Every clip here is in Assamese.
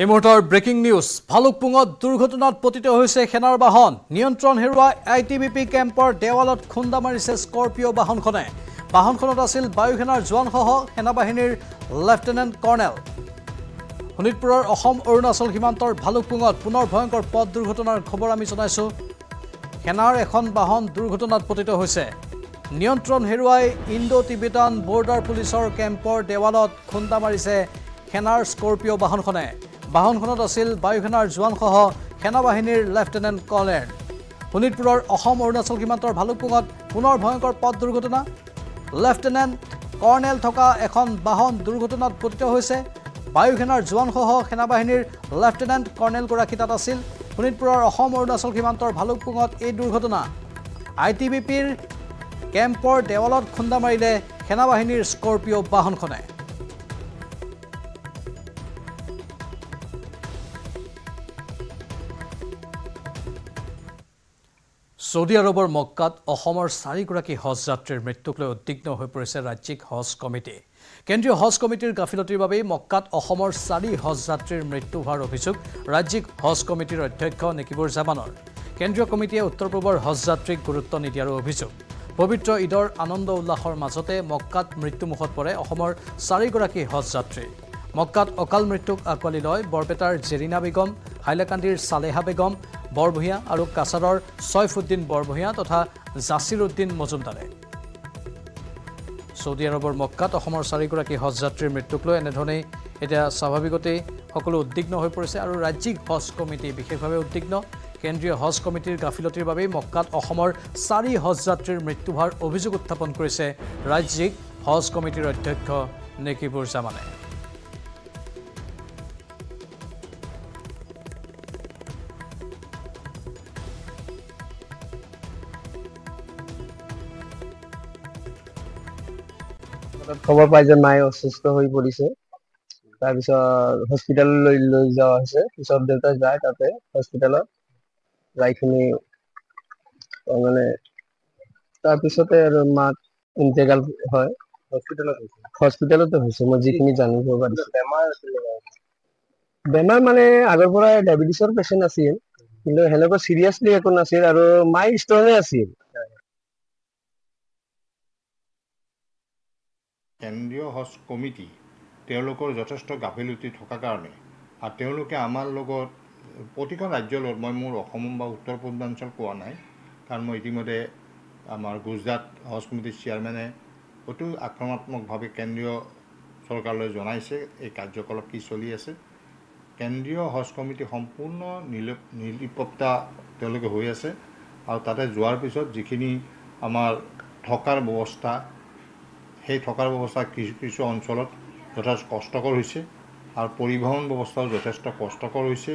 এই মুহূৰ্তৰ ব্ৰেকিং নিউজ ভালুকপুঙত দুৰ্ঘটনাত পতিত হৈছে সেনাৰ বাহন নিয়ন্ত্ৰণ হেৰুৱাই আইটিবিপি কেম্পৰ দেৱালত খুন্দা মাৰিছে স্কৰপিঅ বাহনখনে বাহনখনত আছিল বায়ুসেনাৰ জোৱানসহ সেনাবাহিনীৰ লেফটেনেণ্ট কৰ্ণেল শোণিতপুৰৰ অসম অৰুণাচল সীমান্তৰ ভালুকপুঙত পুনৰ ভয়ংকৰ পথ দুৰ্ঘটনাৰ খবৰ আমি জনাইছো সেনাৰ এখন বাহন দুৰ্ঘটনাত পতিত হৈছে নিয়ন্ত্ৰণ হেৰুৱাই ইণ্ডো টিবেটান বৰ্ডাৰ পুলিচৰ কেম্পৰ দেৱালত খুন্দা মাৰিছে সেনাৰ স্কৰপিঅ বাহনখনে বাহনখনত আছিল বায়ুসেনাৰ জোৱানসহ সেনাবাহিনীৰ লেফটেনেণ্ট কৰ্ণেল শোণিতপুৰৰ অসম অৰুণাচল সীমান্তৰ ভালুকপুঙত পুনৰ ভয়ংকৰ পথ দুৰ্ঘটনা লেফটেনেণ্ট কৰ্ণেল থকা এখন বাহন দুৰ্ঘটনাত পতিত হৈছে বায়ুসেনাৰ জোৱানসহ সেনাবাহিনীৰ লেফটেনেণ্ট কৰ্ণেলগৰাকী তাত আছিল শোণিতপুৰৰ অসম অৰুণাচল সীমান্তৰ ভালুকপুঙত এই দুৰ্ঘটনা আইটিবিপিৰ কেম্পৰ দেৱালত খুন্দা মাৰিলে সেনাবাহিনীৰ স্কৰপিঅ বাহনখনে সৌদি আৰবৰ মক্কাত অসমৰ 4গৰাকী হজ যাত্ৰীৰ মৃত্যুক লৈ উদ্বিগ্ন হৈ পৰিছে ৰাজ্যিক হজ কমিটি কেন্দ্ৰীয় হজ কমিটিৰ গাফিলতিৰ বাবে মক্কাত অসমৰ 4 হজ যাত্ৰীৰ মৃত্যু হোৱাৰ অভিযোগ ৰাজ্যিক হজ কমিটিৰ অধ্যক্ষ নেকিবুৰ জামানৰ কেন্দ্ৰীয় কমিটিয়ে উত্তৰ পূবৰ হজ যাত্ৰীক গুৰুত্ব নিদিয়াৰ অভিযোগ পবিত্ৰ ঈদৰ আনন্দ উল্লাসৰ মাজতে মক্কাত মৃত্যুমুখত পৰে অসমৰ 4গৰাকী হজ যাত্ৰী মক্কাত অকাল মৃত্যুক আকোৱালি লয় বৰপেটাৰ জেৰিনা বেগম হাইলাকান্দিৰ সালেহা বেগম বৰভূঞা আৰু কাছাৰৰ ছয়ফুদ্দিন বৰভূঞা তথা জাছিৰ উদ্দিন মজুমদাৰে সৌদি আৰবৰ মক্কাত অসমৰ 4গৰাকী হজ যাত্ৰীৰ মৃত্যুক লৈ এনেধৰণেই এতিয়া স্বাভাৱিকতেই সকলো উদ্বিগ্ন হৈ পৰিছে আৰু ৰাজ্যিক হজ কমিটি বিশেষভাৱে উদ্বিগ্ন কেন্দ্ৰীয় হজ কমিটিৰ গাফিলতিৰ বাবে মক্কাত অসমৰ 4 হজ যাত্ৰীৰ মৃত্যু হোৱাৰ অভিযোগ উত্থাপন কৰিছে ৰাজ্যিক হজ কমিটিৰ অধ্যক্ষ নেকিবুৰ জামানে খবৰ পাই যে মায়ে অসুস্থ হৈ পৰিছে তাৰপিছত হস্পিটেললৈ লৈ যোৱা হৈছে পিছত দেউতা যায় তাতে হস্পিটেলত যাইখিনি মানে তাৰপিছতে আৰু মাক ইন্টেগ্ৰাল হয় হস্পিটেলতে হৈছে মই যিখিনি জানিব পাৰিছো বেমাৰ মানে আগৰ পৰা ডায়েবেটিছৰ পেচেণ্ট আছিল কিন্তু সেনেকুৱা চিৰিয়াছলি একো নাছিল আৰু মাই ষ্ট্ৰঙে আছিল কেন্দ্ৰীয় হজ কমিটি তেওঁলোকৰ যথেষ্ট গাফিলতি থকা কাৰণে আৰু তেওঁলোকে আমাৰ লগত প্ৰতিখন ৰাজ্যৰ লগত মই মোৰ অসম বা উত্তৰ পূৰ্বাঞ্চল কোৱা নাই কাৰণ মই ইতিমধ্যে আমাৰ গুজৰাট হজ কমিটিৰ চেয়াৰমেনে অতি আক্ৰমণাত্মকভাৱে কেন্দ্ৰীয় চৰকাৰলৈ জনাইছে এই কাৰ্যকলাপ কি চলি আছে কেন্দ্ৰীয় হজ কমিটি সম্পূৰ্ণ নিৰাপত্তা তেওঁলোকে হৈ আছে আৰু তাতে যোৱাৰ পিছত যিখিনি আমাৰ থকাৰ ব্যৱস্থা সেই থকাৰ ব্যৱস্থা কিছু অঞ্চলত যথেষ্ট কষ্টকৰ হৈছে আৰু পৰিবহণ ব্যৱস্থাও যথেষ্ট কষ্টকৰ হৈছে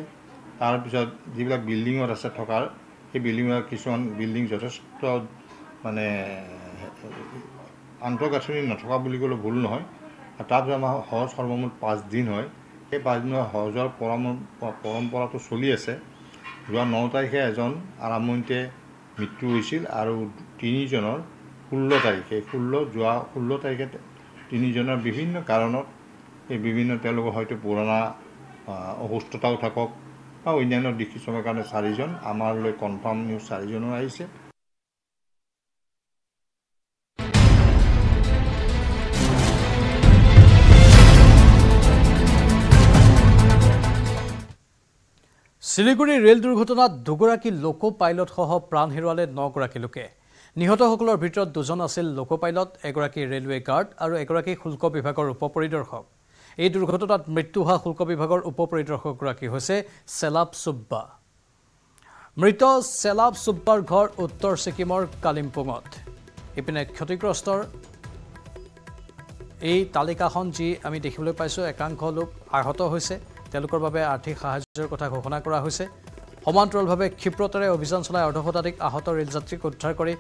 তাৰপিছত যিবিলাক বিল্ডিঙত আছে থকাৰ সেই বিল্ডিঙৰ কিছুমান বিল্ডিং যথেষ্ট মানে আন্তঃগাঁথনি নথকা বুলি ক'লে ভুল নহয় আৰু তাৰপিছত আমাৰ হজ সৰ্বমুঠ 5 দিন হয় সেই 5 দিনৰ হজৰ পৰম্পৰাটো চলি আছে যোৱা 9 তাৰিখে এজন আৰম্ভণিতে মৃত্যু হৈছিল আৰু 3জনৰ 16 তাৰিখে যোৱা 16 তাৰিখে 3জনৰ বিভিন্ন কাৰণত এই বিভিন্ন তেওঁলোকৰ হয়তো পুৰণা অসুস্থতাও থাকক বা অন্যান্য দিশ কিছুমানৰ কাৰণে 4জন আমাৰলৈ কনফাৰ্ম নিউজ 4জনৰ আহিছে শিলিগুৰি ৰেল দুৰ্ঘটনাত 2গৰাকী লোকো পাইলট সহ প্ৰাণ হেৰুৱালে 9গৰাকী লোকে নিহতসকলৰ ভিতৰত 2জন আছিল লোকো পাইলট এগৰাকী ৰেলৱে গাৰ্ড আৰু এগৰাকী শুল্ক বিভাগৰ উপপৰিদৰ্শক এই দুৰ্ঘটনাত মৃত্যু হোৱা শুল্ক বিভাগৰ উপপৰিদৰ্শকগৰাকী হৈছে চেলাব সুব্বা মৃত চেলাব সুব্বাৰ ঘৰ উত্তৰ ছিকিমৰ কালিম্পঙত ইপিনে ক্ষতিগ্ৰস্তৰ এই তালিকাখন যি আমি দেখিবলৈ পাইছোঁ একাংশ লোক আহত হৈছে তেওঁলোকৰ বাবে আৰ্থিক সাহায্যৰ কথা ঘোষণা কৰা হৈছে সমান্তৰালভাৱে ক্ষিপ্ৰতাৰে অভিযান চলাই অৰ্ধশতাধিক আহত ৰেলযাত্ৰীক উদ্ধাৰ কৰি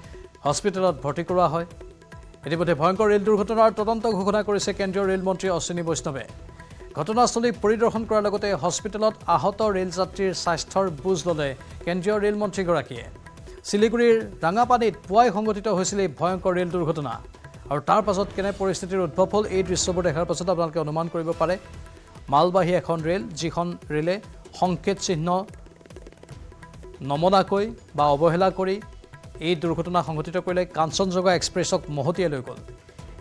হস্পিটেলত ভৰ্তি কৰোৱা হয় ইতিমধ্যে ভয়ংকৰ ৰেল দুৰ্ঘটনাৰ তদন্ত ঘোষণা কৰিছে কেন্দ্ৰীয় ৰেল মন্ত্ৰী অশ্বিনী বৈষ্ণৱে ঘটনাস্থলী পৰিদৰ্শন কৰাৰ লগতে হস্পিটেলত আহত ৰেলযাত্ৰীৰ স্বাস্থ্যৰ বুজ ল'লে কেন্দ্ৰীয় ৰেল মন্ত্ৰীগৰাকীয়ে শিলিগুৰিৰ ৰাঙাপানীত পুৱাই সংঘটিত হৈছিল এই ভয়ংকৰ ৰেল দুৰ্ঘটনা আৰু তাৰ পাছত কেনে পৰিস্থিতিৰ উদ্ভৱ হ'ল এই দৃশ্যবোৰ দেখাৰ পাছত আপোনালোকে অনুমান কৰিব পাৰে মালবাহী এখন ৰেল যিখন ৰেলে সংকেত চিহ্ন নমনাকৈ বা অৱহেলা কৰি এই দুৰ্ঘটনা সংঘটিত কৰিলে কাঞ্চনজঙ্ঘা এক্সপ্ৰেছক মহতিয়াই লৈ গ'ল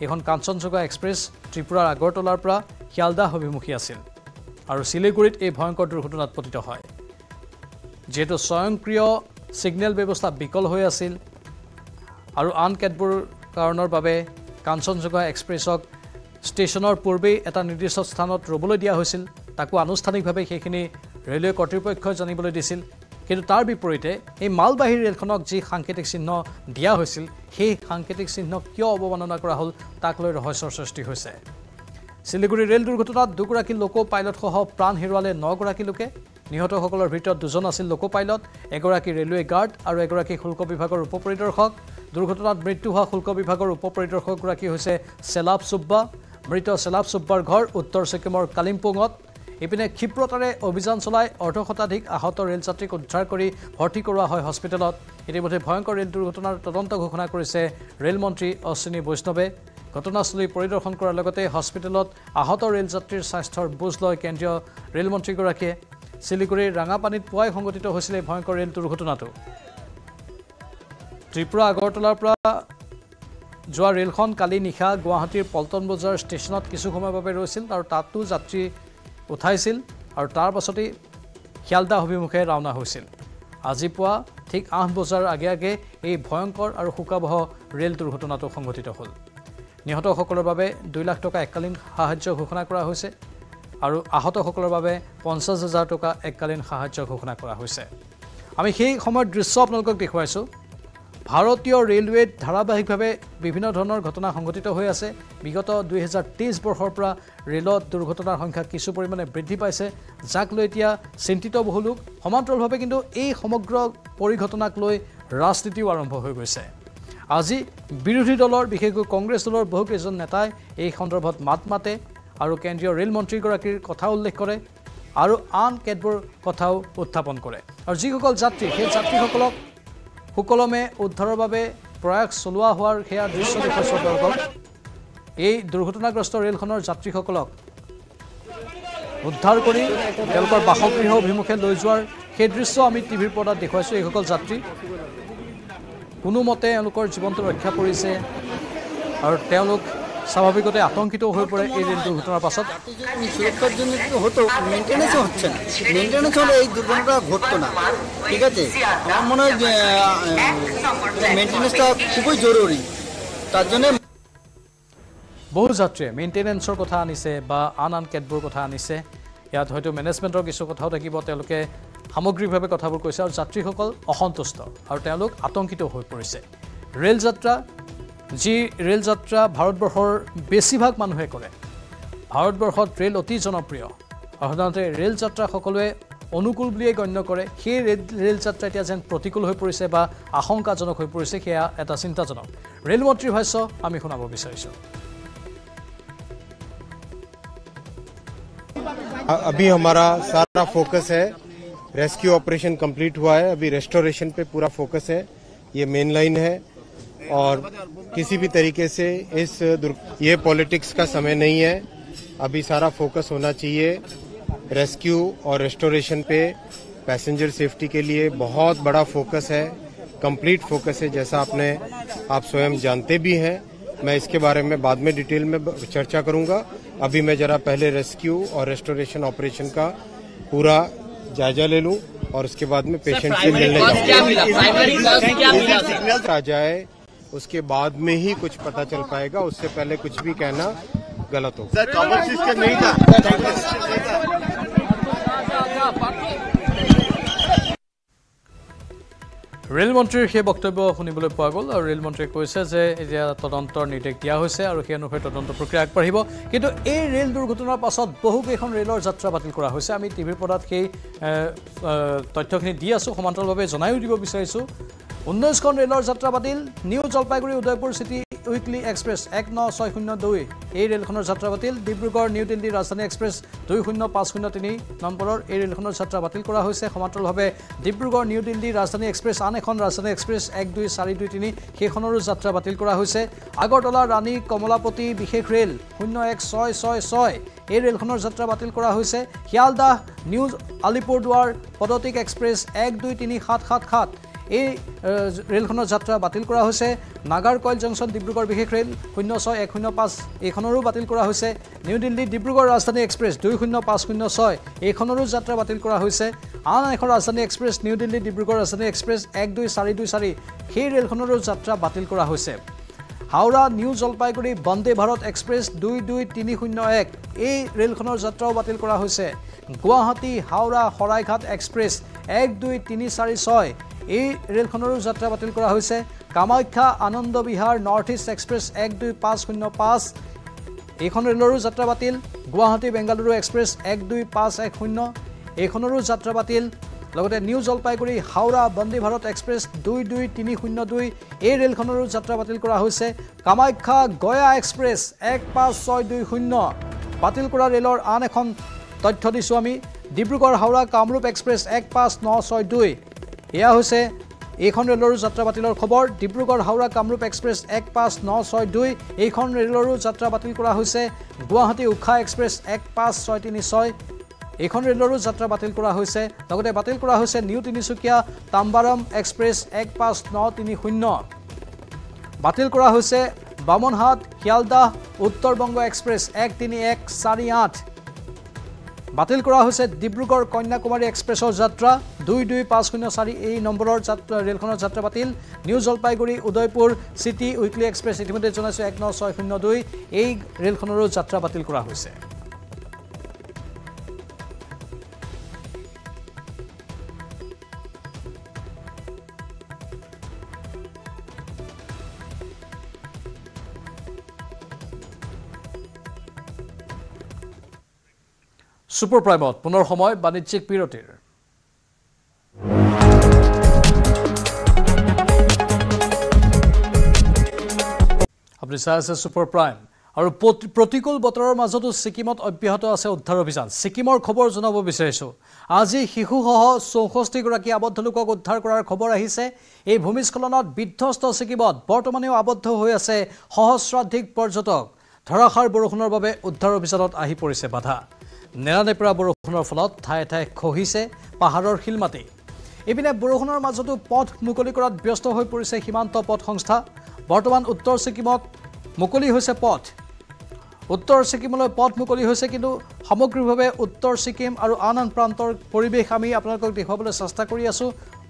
এখন কাঞ্চনজঙ্ঘা এক্সপ্ৰেছ ত্ৰিপুৰাৰ আগৰতলাৰ পৰা শিয়ালদাহ অভিমুখী আছিল আৰু শিলিগুৰিত এই ভয়ংকৰ দুৰ্ঘটনাত পতিত হয় যেটো স্বয়ংক্ৰিয় সিগনেল ব্যৱস্থা বিকল হৈ আছিল আৰু আন কেতবোৰ কাৰণৰ বাবে কাঞ্চনজঙ্ঘা এক্সপ্ৰেছক ষ্টেচনৰ পূৰ্বেই এটা নিৰ্দিষ্ট স্থানত ৰবলৈ দিয়া হৈছিল তাকো আনুষ্ঠানিকভাৱে সেইখিনি ৰেলৱে কৰ্তৃপক্ষই জানিবলৈ দিছিল কিন্তু তাৰ বিপৰীতে এই মালবাহী ৰেলখনক যি সাংকেতিক চিহ্ন দিয়া হৈছিল সেই সাংকেতিক চিহ্ন কিয় অৱমাননা কৰা হ'ল তাক লৈ ৰহস্যৰ সৃষ্টি হৈছে শিলিগুৰি ৰেল দুৰ্ঘটনাত দুগৰাকী লোকো পাইলটসহ প্ৰাণ হেৰুৱালে 9 গৰাকী লোকে নিহতসকলৰ ভিতৰত দুজন আছিল লোকো পাইলট এগৰাকী ৰেলৱে গাৰ্ড আৰু এগৰাকী শুল্ক বিভাগৰ উপপৰিদৰ্শক দুৰ্ঘটনাত মৃত্যু হোৱা শুল্ক বিভাগৰ উপপৰিদৰ্শকগৰাকী হৈছে চেলাব সুব্বা মৃত চেলাব সুব্বাৰ ঘৰ উত্তৰ ছিকিমৰ কালিম্পঙত ইপিনে ক্ষিপ্ৰতাৰে অভিযান চলাই অৰ্ধশতাধিক আহত ৰেলযাত্ৰীক উদ্ধাৰ কৰি ভৰ্তি কৰোৱা হয় হস্পিটেলত ইতিমধ্যে ভয়ংকৰ ৰেল দুৰ্ঘটনাৰ তদন্ত ঘোষণা কৰিছে ৰেলমন্ত্ৰী অশ্বিনী বৈষ্ণৱে ঘটনাস্থলী পৰিদৰ্শন কৰাৰ লগতে হস্পিটেলত আহত ৰেলযাত্ৰীৰ স্বাস্থ্যৰ বুজ লয় কেন্দ্ৰীয় ৰেলমন্ত্ৰীগৰাকীয়ে শিলিগুৰিৰ ৰাঙাপানীত পুৱাই সংঘটিত হৈছিল এই ভয়ংকৰ ৰেল দুৰ্ঘটনাটো ত্ৰিপুৰা আগৰতলাৰ পৰা যোৱা ৰেলখন কালি নিশা গুৱাহাটীৰ পল্টন বজাৰ ষ্টেচনত কিছু সময়ৰ বাবে ৰৈছিল আৰু তাতো যাত্ৰী উঠাইছিল আৰু তাৰ পাছতেই শিয়ালদাহ অভিমুখে ৰাওনা হৈছিল আজি পুৱা ঠিক 8 বজাৰ আগে আগে এই ভয়ংকৰ আৰু শোকাবহ ৰেল দুৰ্ঘটনাটো সংঘটিত হ'ল নিহতসকলৰ বাবে 2 লাখ টকা এককালীন সাহায্য ঘোষণা কৰা হৈছে আৰু আহতসকলৰ বাবে 50,000 টকা এককালীন সাহায্য ঘোষণা কৰা হৈছে আমি সেই সময়ৰ দৃশ্য আপোনালোকক দেখুৱাইছোঁ ভাৰতীয় ৰেলৱেত ধাৰাবাহিকভাৱে বিভিন্ন ধৰণৰ ঘটনা সংঘটিত হৈ আছে বিগত 2023 বৰ্ষৰ পৰা ৰেলত দুৰ্ঘটনাৰ সংখ্যা কিছু পৰিমাণে বৃদ্ধি পাইছে যাক লৈ এতিয়া চিন্তিত বহু লোক সমান্তৰালভাৱে কিন্তু এই সমগ্ৰ পৰিঘটনাক লৈ ৰাজনীতিও আৰম্ভ হৈ গৈছে আজি বিৰোধী দলৰ বিশেষকৈ কংগ্ৰেছ দলৰ বহুকেইজন নেতাই এই সন্দৰ্ভত মাত মাতে আৰু কেন্দ্ৰীয় ৰেল মন্ত্ৰীগৰাকীৰ কথা উল্লেখ কৰে আৰু আন কেতবোৰ কথাও উত্থাপন কৰে আৰু যিসকল যাত্ৰী সেই যাত্ৰীসকলক সুকলমে উদ্ধাৰৰ বাবে প্ৰয়াস চলোৱা হোৱাৰ সেয়া দৃশ্য দেখুৱাইছোঁ আপোনালোকক এই দুৰ্ঘটনাগ্ৰস্ত ৰেলখনৰ যাত্ৰীসকলক উদ্ধাৰ কৰি তেওঁলোকৰ বাসগৃহ অভিমুখে লৈ যোৱাৰ সেই দৃশ্য আমি টিভিৰ পৰ্দাত দেখুৱাইছোঁ এইসকল যাত্ৰী কোনোমতে এওঁলোকৰ জীৱনটো ৰক্ষা কৰিছে আৰু তেওঁলোক স্বাভাৱিকতে আতংকিত হৈ পৰে এই ৰেল দুৰ্ঘটনাৰ পাছত সুরক্ষার জন্য একটু হতো মেনটেন্যান্সও হচ্ছে না মেনটেন্যান্স হলে এই দুর্ঘটনাটা ঘটতো না ঠিক আছে আমার মনে হয় মেনটেন্যান্সটা খুবই জরুরি তার জন্য বহু যাত্ৰীয়ে মেইনটেনেন্সৰ কথা আনিছে বা আন কেতবোৰ কথা আনিছে ইয়াত হয়তো মেনেজমেণ্টৰ কিছু কথাও থাকিব তেওঁলোকে সামগ্ৰিকভাৱে কথাবোৰ কৈছে আৰু যাত্ৰীসকল অসন্তুষ্ট আৰু তেওঁলোক আতংকিত হৈ পৰিছে ৰেল যাত্ৰা ভাৰতবৰ্ষৰ বেছিভাগ মানুহে কৰে ভাৰতবৰ্ষত ৰেল অতি জনপ্ৰিয় সাধাৰণতে ৰেল যাত্ৰা সকলোৱে অনুকূল বুলিয়ে গণ্য কৰে সেই ৰেল যাত্ৰা এতিয়া যেন প্ৰতিকূল হৈ পৰিছে বা আশংকাজনক হৈ পৰিছে সেয়া এটা চিন্তাজনক ৰেলমন্ত্ৰীৰ ভাষ্য আমি শুনাব বিচাৰিছোঁ अभी हमारा सारा फोकस है रेस्क्यू ऑपरेशन कंप्लीट हुआ है अभी रेस्टोरेशन पे पूरा फोकस है ये मेन लाइन है और किसी भी तरीके से ये पॉलिटिक्स का समय नहीं है अभी सारा फोकस होना चाहिए रेस्क्यू और रेस्टोरेशन पे पैसेंजर सेफ्टी के लिए बहुत बड़ा फोकस है कंप्लीट फोकस है जैसा आप स्वयं जानते भी हैं मैं इसके बारे में बाद में डिटेल में चर्चा करूंगा अभी मैं जरा पहले रेस्क्यू और रेस्टोरेशन ऑपरेशन का पूरा जायजा ले लूं और उसके बाद में पेशेंट से मिलने आ जाए उसके बाद में ही कुछ पता चल पाएगा उससे पहले कुछ भी कहना गलत हो ৰেলমন্ত্ৰীৰ সেই বক্তব্য শুনিবলৈ পোৱা গ'ল আৰু ৰেলমন্ত্ৰীয়ে কৈছে যে এতিয়া তদন্তৰ নিৰ্দেশ দিয়া হৈছে আৰু সেই অনুসৰি তদন্ত প্ৰক্ৰিয়া আগবাঢ়িব কিন্তু এই ৰেল দুৰ্ঘটনাৰ পাছত বহুকেইখন ৰেলৰ যাত্ৰা বাতিল কৰা হৈছে আমি টিভিৰ পৰ্দাত সেই তথ্যখিনি দি আছোঁ সমান্তৰালভাৱে জনায়ো দিব বিচাৰিছোঁ 19খন ৰেলৰ যাত্ৰা বাতিল new Jalpaiguri Udaipur city weekly express 19602 এই ৰেলখনৰ যাত্ৰা বাতিল ডিব্ৰুগড় নিউ দিল্লী ৰাজধানী এক্সপ্ৰেছ 20503 নম্বৰৰ এই ৰেলখনৰ যাত্ৰা বাতিল কৰা হৈছে সমান্তৰালভাৱে ডিব্ৰুগড় নিউ দিল্লী ৰাজধানী এক্সপ্ৰেছ আন এখন ৰাজধানী এক্সপ্ৰেছ 12423 সেইখনৰো যাত্ৰা বাতিল কৰা হৈছে আগৰতলা ৰাণী কমলাপতি বিশেষ ৰেল 01666 এই ৰেলখনৰ যাত্ৰা বাতিল কৰা হৈছে শিয়ালদাহ নিউ আলিপুৰদুৱাৰ পদতিক এক্সপ্ৰেছ 123777 এই ৰেলখনৰ যাত্ৰা বাতিল কৰা হৈছে নাগাৰকইল জংচন ডিব্ৰুগড় বিশেষ ৰেল 06105 এইখনৰো বাতিল কৰা হৈছে নিউ দিল্লী ডিব্ৰুগড় ৰাজধানী এক্সপ্ৰেছ 20506 এইখনৰো যাত্ৰা বাতিল কৰা হৈছে আন এখন ৰাজধানী এক্সপ্ৰেছ নিউ দিল্লী ডিব্ৰুগড় ৰাজধানী এক্সপ্ৰেছ 12424 সেই ৰেলখনৰো যাত্ৰা বাতিল কৰা হৈছে হাওৰা নিউ জলপাইগুৰি বন্দে ভাৰত এক্সপ্ৰেছ 22301 এই ৰেলখনৰ যাত্ৰাও বাতিল কৰা হৈছে গুৱাহাটী হাওৰা শৰাইঘাট এক্সপ্ৰেছ 12346 এই ৰেলখনৰো যাত্ৰা বাতিল কৰা হৈছে Kamakhya Anand Vihar north east express 12505 এইখন ৰেলৰো যাত্ৰা বাতিল গুৱাহাটী বেংগালুৰু এক্সপ্ৰেছ 12510 এইখনৰো যাত্ৰা বাতিল লগতে নিউ জলপাইগুৰি হাওৰা বন্দে ভাৰত এক্সপ্ৰেছ 22302 এই ৰেলখনৰো যাত্ৰা বাতিল কৰা হৈছে কামাখ্যা গয়া এক্সপ্ৰেছ 15620 বাতিল কৰা ৰেলৰ আন এখন তথ্য দিছোঁ আমি ডিব্ৰুগড় হাওৰা কামৰূপ এক্সপ্ৰেছ 15962 এয়া হৈছে এইখন ৰেলৰো যাত্ৰা বাতিলৰ খবৰ ডিব্ৰুগড় হাওৰা কামৰূপ এক্সপ্ৰেছ 15962 এইখন ৰেলৰো যাত্ৰা বাতিল কৰা হৈছে গুৱাহাটী উখা এক্সপ্ৰেছ 15636 এইখন ৰেলৰো যাত্ৰা বাতিল কৰা হৈছে লগতে বাতিল কৰা হৈছে নিউ তিনিচুকীয়া তাম্বাৰাম এক্সপ্ৰেছ 15930 বাতিল কৰা হৈছে বামনহাট শিয়ালদাহ উত্তৰবংগ এক্সপ্ৰেছ 13148 বাতিল কৰা হৈছে ডিব্ৰুগড় কন্যাকুমাৰী এক্সপ্ৰেছৰ যাত্ৰা 22504 এই নম্বৰৰ যাত্ৰা ৰেলখনৰ যাত্ৰা বাতিল নিউ জলপাইগুৰি উদয়পুৰ সিটি উইকলি এক্সপ্ৰেছ ইতিমধ্যে জনাইছে 19602 এই ৰেলখনৰো যাত্ৰা বাতিল কৰা হৈছে সুপাৰ প্ৰাইমত পুনৰ সময় বাণিজ্যিক বিৰতিৰ আপুনি চাই আছে সুপাৰ প্ৰাইম আৰু প্ৰতিকূল বতৰৰ মাজতো ছিকিমত অব্যাহত আছে উদ্ধাৰ অভিযান ছিকিমৰ খবৰ জনাব বিচাৰিছো আজি শিশুসহ 64 গৰাকী আবদ্ধ লোকক উদ্ধাৰ কৰাৰ খবৰ আহিছে এই ভূমিস্খলনত বিধ্বস্ত ছিকিমত বৰ্তমানেও আবদ্ধ হৈ আছে সহস্ৰাধিক পৰ্যটক ধাৰাসাৰ বৰষুণৰ বাবে উদ্ধাৰ অভিযানত আহি পৰিছে বাধা নেৰানেপেৰা বৰষুণৰ ফলত ঠায়ে ঠায়ে খহিছে পাহাৰৰ শিলমাটি এপিনে বৰষুণৰ মাজতো পথ মুকলি কৰাত ব্যস্ত হৈ পৰিছে সীমান্ত পথ সংস্থা বৰ্তমান উত্তৰ ছিকিমত মুকলি হৈছে পথ উত্তৰ ছিকিমলৈ পথ মুকলি হৈছে কিন্তু সামগ্ৰিকভাৱে উত্তৰ ছিকিম আৰু আন আন প্ৰান্তৰ পৰিৱেশ আমি আপোনালোকক দেখুৱাবলৈ চেষ্টা কৰি আছো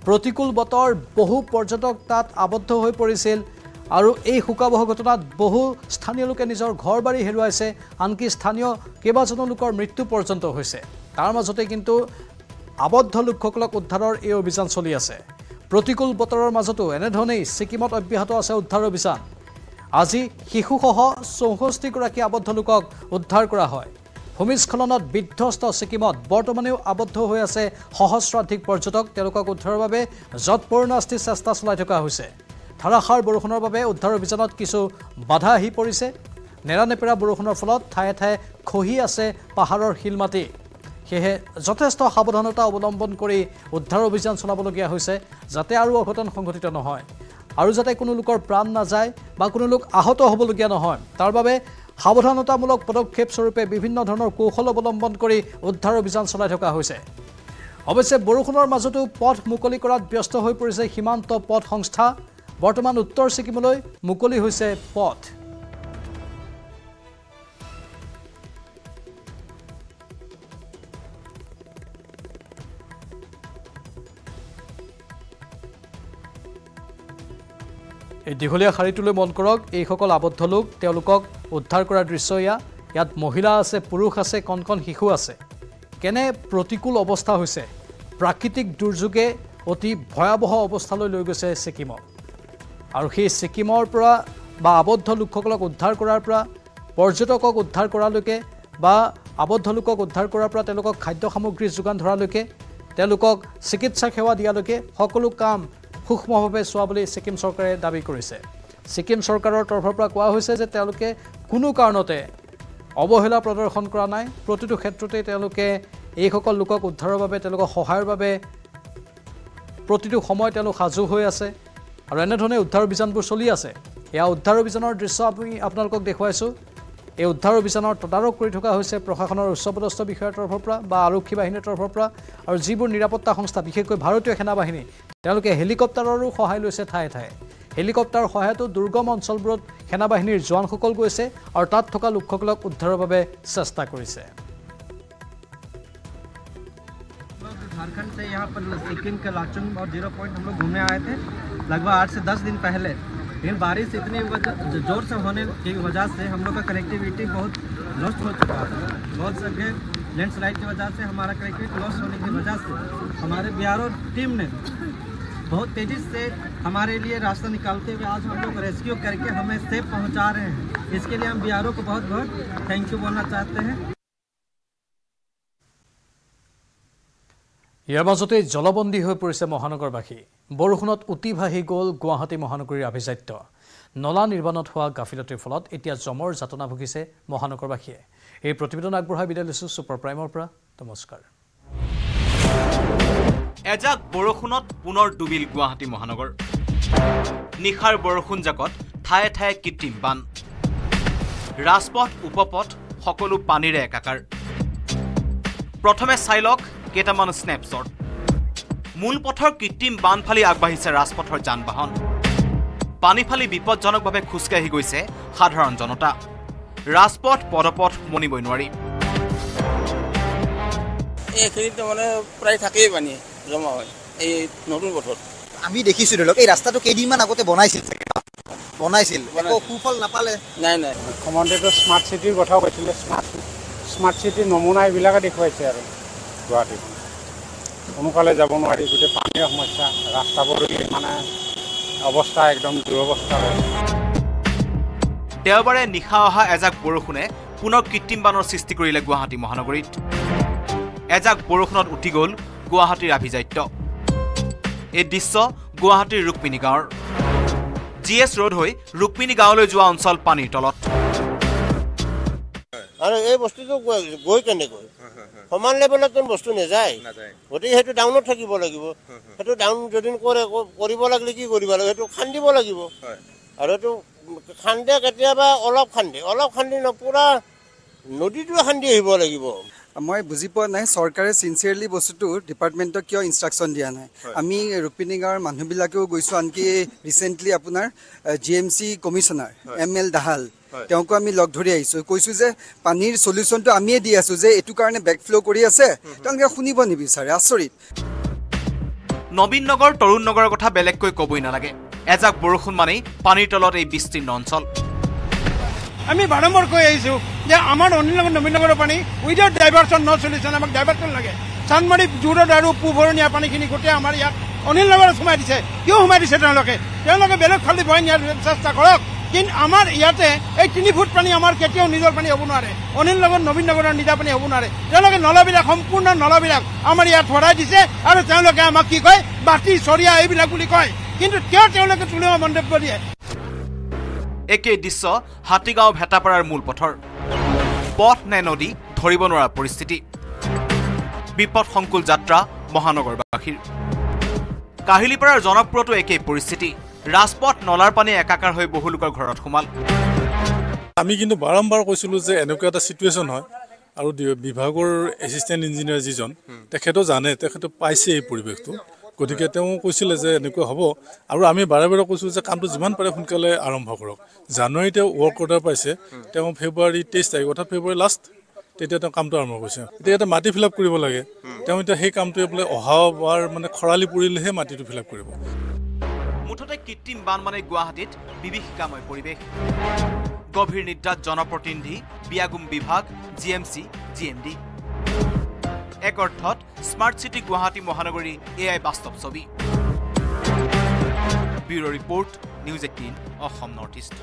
প্ৰতিকূল বতৰ বহু পৰ্যটক তাত আবদ্ধ হৈ পৰিছিল আৰু এই শোকাবহ ঘটনাত বহু স্থানীয় লোকে নিজৰ ঘৰ বাৰী হেৰুৱাইছে আনকি স্থানীয় কেইবাজনো লোকৰ মৃত্যু পৰ্যন্ত হৈছে তাৰ মাজতে কিন্তু আবদ্ধ লোকসকলক উদ্ধাৰৰ এই অভিযান চলি আছে প্ৰতিকূল বতৰৰ মাজতো এনেধৰণেই ছিকিমত অব্যাহত আছে উদ্ধাৰ অভিযান আজি শিশুসহ 64 গৰাকী আবদ্ধ লোকক উদ্ধাৰ কৰা হয় ভূমিস্খলনত বিধ্বস্ত ছিকিমত বৰ্তমানেও আবদ্ধ হৈ আছে সহস্ৰাধিক পৰ্যটক তেওঁলোকক উদ্ধাৰৰ বাবে যৎপৰোনাস্তি চেষ্টা চলাই থকা হৈছে ধাৰাসাৰ বৰষুণৰ বাবে উদ্ধাৰ অভিযানত কিছু বাধা আহি পৰিছে নেৰানেপেৰা বৰষুণৰ ফলত ঠায়ে ঠায়ে খহি আছে পাহাৰৰ শিলমাটি সেয়ে যথেষ্ট সাৱধানতা অৱলম্বন কৰি উদ্ধাৰ অভিযান চলাবলগীয়া হৈছে যাতে আৰু অঘটন সংঘটিত নহয় আৰু যাতে কোনো লোকৰ প্ৰাণ নাযায় বা কোনো লোক আহত হ'বলগীয়া নহয় তাৰ বাবে সাৱধানতামূলক পদক্ষেপ স্বৰূপে বিভিন্ন ধৰণৰ কৌশল অৱলম্বন কৰি উদ্ধাৰ অভিযান চলাই থকা হৈছে অৱশ্যে বৰষুণৰ মাজতো পথ মুকলি কৰাত ব্যস্ত হৈ পৰিছে সীমান্ত পথ সংস্থা বৰ্তমান উত্তৰ ছিকিমলৈ মুকলি হৈছে পথ এই দীঘলীয়া শাৰীটোলৈ মন কৰক এইসকল আবদ্ধ লোক তেওঁলোকক উদ্ধাৰ কৰাৰ দৃশ্য ইয়াত মহিলা আছে পুৰুষ আছে কণ কণ শিশু আছে কেনে প্ৰতিকূল অৱস্থা হৈছে প্ৰাকৃতিক দুৰ্যোগে অতি ভয়াৱহ অৱস্থালৈ লৈ গৈছে ছিকিমক আৰু সেই ছিকিমৰ পৰা বা আবদ্ধ লোকসকলক উদ্ধাৰ কৰাৰ পৰা পৰ্যটকক উদ্ধাৰ কৰালৈকে বা আবদ্ধ লোকক উদ্ধাৰ কৰাৰ পৰা তেওঁলোকক খাদ্য সামগ্ৰী যোগান ধৰালৈকে তেওঁলোকক চিকিৎসা সেৱা দিয়ালৈকে সকলো কাম সূক্ষ্মভাৱে চোৱা বুলি ছিকিম চৰকাৰে দাবী কৰিছে ছিকিম চৰকাৰৰ তৰফৰ পৰা কোৱা হৈছে যে তেওঁলোকে কোনো কাৰণতে অৱহেলা প্ৰদৰ্শন কৰা নাই প্ৰতিটো ক্ষেত্ৰতে তেওঁলোকে এইসকল লোকক উদ্ধাৰৰ বাবে তেওঁলোকৰ সহায়ৰ বাবে প্ৰতিটো সময় তেওঁলোক সাজু হৈ আছে আৰু এনেধৰণে উদ্ধাৰ অভিযানবোৰ চলি আছে এয়া উদ্ধাৰ অভিযানৰ দৃশ্য আমি আপোনালোকক দেখুৱাইছোঁ এই উদ্ধাৰ অভিযানৰ তদাৰক কৰি থকা হৈছে প্ৰশাসনৰ উচ্চপদস্থ বিষয়াৰ তৰফৰ পৰা বা আৰক্ষী বাহিনীৰ তৰফৰ পৰা আৰু যিবোৰ নিৰাপত্তা সংস্থা বিশেষকৈ ভাৰতীয় সেনাবাহিনী তেওঁলোকে হেলিকপ্টাৰৰো সহায় লৈছে ঠায়ে ঠায়ে হেলিকপ্টাৰৰ সহায়তো দুৰ্গম অঞ্চলবোৰত সেনাবাহিনীৰ জোৱানসকল গৈছে আৰু তাত থকা লোকসকলক উদ্ধাৰৰ বাবে চেষ্টা কৰিছে झारखंड से यहाँ पर सिक्किम के लाचुंग और 0 पॉइंट हम लोग घूमने आए थे लगभग 8 से 10 दिन पहले लेकिन बारिश इतनी ज़ोर से होने की वजह से हम लोग का कनेक्टिविटी बहुत लॉस्ट हो चुका था बहुत जगह लैंडस्लाइड की वजह से हमारा कनेक्टिविटी लॉस्ट होने की वजह से हमारे बीआरओ टीम ने बहुत तेज़ी से हमारे लिए रास्ता निकालते हुए आज हम लोग रेस्क्यू करके हमें सेफ पहुँचा रहे हैं इसके लिए हम बीआरओ को बहुत बहुत थैंक यू बोलना चाहते हैं ইয়াৰ মাজতে জলবন্দী হৈ পৰিছে মহানগৰবাসী বৰষুণত উটি ভাহি গ'ল গুৱাহাটী মহানগৰীৰ আভিজাত্য নলা নিৰ্মাণত হোৱা গাফিলতিৰ ফলত এতিয়া জমৰ যাতনা ভুগিছে মহানগৰবাসীয়ে এই প্ৰতিবেদন আগবঢ়াই বিদায় লৈছোঁ ছুপাৰ প্ৰাইমৰ পৰা নমস্কাৰ এজাক বৰষুণত পুনৰ ডুবিল গুৱাহাটী মহানগৰ নিশাৰ বৰষুণ জাকত ঠায়ে ঠায়ে কৃত্ৰিম বান ৰাজপথ উপপথ সকলো পানীৰে একাকাৰ প্ৰথমে চাইলক কেইটামান স্নেপশ্বট মূল পথৰ কৃত্ৰিম বান ফালি আগবাঢ়িছে ৰাজপথৰ যান বাহন পানী ফালি বিপদজনকভাৱে খোজকাঢ়ি গৈছে সাধাৰণ জনতা ৰাজপথ পদপথ মনিবই নোৱাৰি এইখিনিতে মানে প্ৰায় থাকেই পানী জমা হয় এই নতুন পথত আমি দেখিছোঁ ধৰি লওক এই ৰাস্তাটো কেইদিনমান আগতে বনাইছিল একো সুফল নাপালে নাই কমাণ্ডেটো স্মাৰ্ট চিটিৰ কথা কৈছিলে স্মাৰ্ট চিটিৰ নমুনা এইবিলাকে দেখুৱাইছে আৰু গুৱাহাটীত সোনকালে যাব নোৱাৰি গোটেই পানীৰ সমস্যা ৰাস্তাবোৰ মানে অৱস্থা একদম দুৰৱস্থা দেওবাৰে নিশা অহা এজাক বৰষুণে পুনৰ কৃত্ৰিম বানৰ সৃষ্টি কৰিলে গুৱাহাটী মহানগৰীত এজাক বৰষুণত উঠি গ'ল গুৱাহাটীৰ আভিজাত্য এই দৃশ্য গুৱাহাটীৰ ৰুক্মিণী গাঁৱৰ জিএছ ৰোড হৈ ৰুক্মিণী গাঁৱলৈ যোৱা অঞ্চল পানীৰ তলত আৰু এই বস্তুটো গৈ কেনেকৈ সমান লেভেলত বস্তু নাযায় গতিকে সেইটো ডাউনত থাকিব লাগিব সেইটো ডাউন যদি কৰিব লাগিলে কি কৰিব লাগিব সেইটো খান্দিব লাগিব আৰু এইটো খান্দে কেতিয়াবা অলপ খান্দি পুৰা নদীটো খান্দি আহিব লাগিব মই বুজি পোৱা নাই চৰকাৰে চিনচিয়াৰলি বস্তুটো ডিপাৰ্টমেণ্টক কিয় ইনষ্ট্ৰাকশ্যন দিয়া নাই আমি ৰুক্মিণী গাঁৱৰ মানুহবিলাকেও গৈছোঁ আনকি ৰিচেণ্টলি আপোনাৰ GMC কমিশ্যনাৰ ML দাহাল তেওঁকো আমি লগ ধৰি আহিছোঁ কৈছোঁ যে পানীৰ চলিউশ্যনটো আমিয়ে দি আছোঁ যে এইটো কাৰণে বেকফ্ল' কৰি আছে তেওঁলোকে শুনিব নিবিচাৰে আচৰিত নবীন নগৰ তৰুণ নগৰৰ কথা বেলেগকৈ ক'বই নালাগে এজাক বৰষুণ মানেই পানীৰ তলত এই বিস্তীৰ্ণ অঞ্চল আমি বাৰম্বাৰ কৈ আহিছোঁ যে আমাৰ অনিল নগৰ নবীন নগৰৰ পানী উইদাউট ডাইভাৰ্চন ন চলিউশ্যন আমাক ডাইভাৰ্চন লাগে চান্দমাৰী জোৰত আৰু পূবৰণীয়া পানীখিনি গোটেই আমাৰ ইয়াত অনিল নগৰত সোমাই দিছে কিয় সোমাই দিছে তেওঁলোকে বেলেগ ফালে বহাই নিয়াৰ চেষ্টা কৰক কিন্তু আমাৰ ইয়াতে এই 3 ফুট পানী আমাৰ কেতিয়াও নিজৰ পানী হ'ব নোৱাৰে অনিল নগৰ নবীন নগৰৰ নিজা পানী হ'ব নোৱাৰে তেওঁলোকে নলাবিলাক সম্পূৰ্ণ নলাবিলাক আমাৰ ইয়াত ভৰাই দিছে আৰু তেওঁলোকে আমাক কি কয় বাটি চৰিয়া এইবিলাক বুলি কয় কিন্তু কিয় তেওঁলোকে তুলিব মন্তব্য দিয়ে একেই দৃশ্য হাতীগাঁও ভেটাপাৰাৰ মূল পথৰ পথ নে নদী ধৰিব নোৱাৰা পৰিস্থিতি বিপদ সংকুল যাত্ৰা মহানগৰবাসীৰ কাহিলীপাৰাৰ জনকপুৰতো একেই পৰিস্থিতি ৰাজপথ নলাৰ পানী একাকাৰ হৈ বহু লোকৰ ঘৰত সোমাল আমি কিন্তু বাৰম্বাৰ কৈছিলোঁ যে এনেকুৱা এটা চিটুৱেশ্যন হয় আৰু বিভাগৰ এছিষ্টেণ্ট ইঞ্জিনিয়াৰ যিজন তেখেতেও জানে তেখেতে পাইছে এই পৰিৱেশটো গতিকে তেওঁ কৈছিলে যে এনেকুৱা হ'ব আৰু আমি বাৰে বাৰে কৈছোঁ যে কামটো যিমান পাৰে সোনকালে আৰম্ভ কৰক জানুৱাৰীতে ৱৰ্ক অৰ্ডাৰ পাইছে তেওঁ ফেব্ৰুৱাৰী 23 তাৰিখ অৰ্থাৎ ফেব্ৰুৱাৰী লাষ্ট তেতিয়া তেওঁ কামটো আৰম্ভ কৰিছে এতিয়া এটা মাটি ফিল আপ কৰিব লাগে তেওঁ এতিয়া সেই কামটোৱে বোলে অহাবাৰ মানে খৰালি পৰিলেহে মাটিটো ফিল আপ কৰিব মুঠতে কৃত্ৰিম বান মানে গুৱাহাটীত বিভীষিকাময় পৰিৱেশ গভীৰ নিদ্ৰাত জনপ্ৰতিনিধি বিয়াগুম বিভাগ GMC GMD এক অৰ্থত স্মাৰ্ট চিটি গুৱাহাটী মহানগৰী এয়াই বাস্তৱ ছবি bureau' report news 18 Assam north east